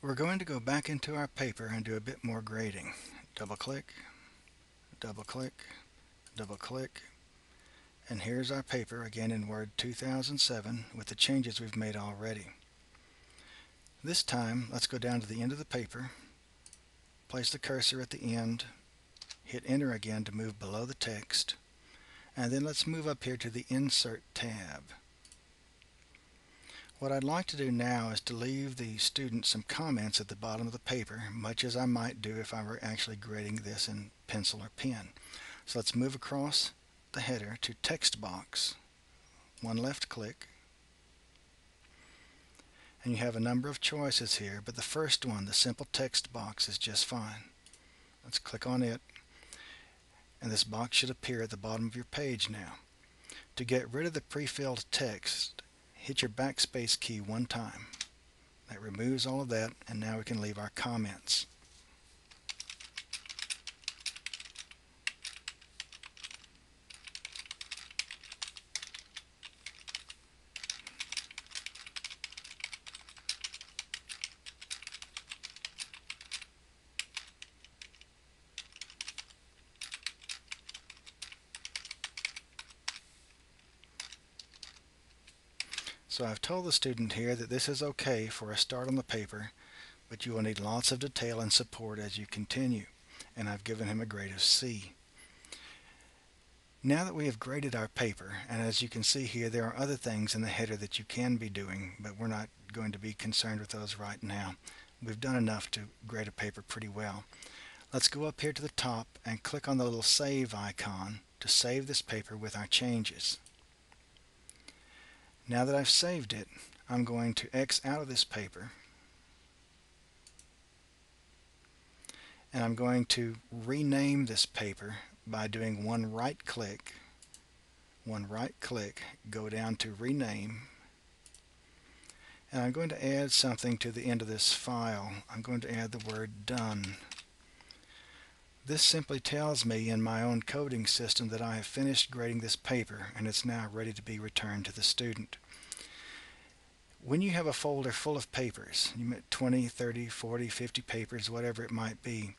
We're going to go back into our paper and do a bit more grading. Double click, double click, double click, and here's our paper again in Word 2007 with the changes we've made already. This time let's go down to the end of the paper, place the cursor at the end, hit enter again to move below the text, and then let's move up here to the Insert tab. What I'd like to do now is to leave the student some comments at the bottom of the paper, much as I might do if I were actually grading this in pencil or pen. So let's move across the header to Text Box. One left click, and you have a number of choices here, but the first one, the simple text box, is just fine. Let's click on it, and this box should appear at the bottom of your page now. To get rid of the pre-filled text, hit your backspace key one time. That removes all of that, and now we can leave our comments. So I've told the student here that this is okay for a start on the paper, but you will need lots of detail and support as you continue, and I've given him a grade of C. Now that we have graded our paper, and as you can see here, there are other things in the header that you can be doing, but we're not going to be concerned with those right now. We've done enough to grade a paper pretty well. Let's go up here to the top and click on the little save icon to save this paper with our changes. Now that I've saved it, I'm going to X out of this paper, and I'm going to rename this paper by doing one right click, go down to rename, and I'm going to add something to the end of this file. I'm going to add the word done. This simply tells me in my own coding system that I have finished grading this paper and it's now ready to be returned to the student. When you have a folder full of papers, 20, 30, 40, 50 papers, whatever it might be,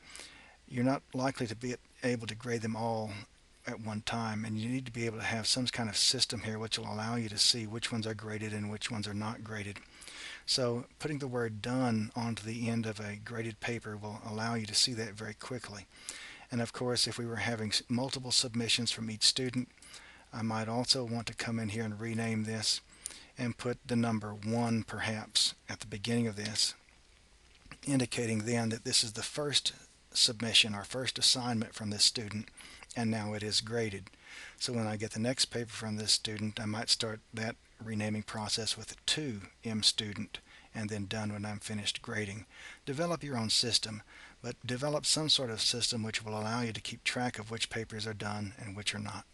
you're not likely to be able to grade them all at one time, and you need to be able to have some kind of system here which will allow you to see which ones are graded and which ones are not graded. So putting the word done onto the end of a graded paper will allow you to see that very quickly. And of course, if we were having multiple submissions from each student, I might also want to come in here and rename this and put the number 1 perhaps at the beginning of this, indicating then that this is the first submission or first assignment from this student, and now it is graded. So when I get the next paper from this student, I might start that renaming process with 2 M student and then done when I'm finished grading. Develop your own system, but develop some sort of system which will allow you to keep track of which papers are done and which are not.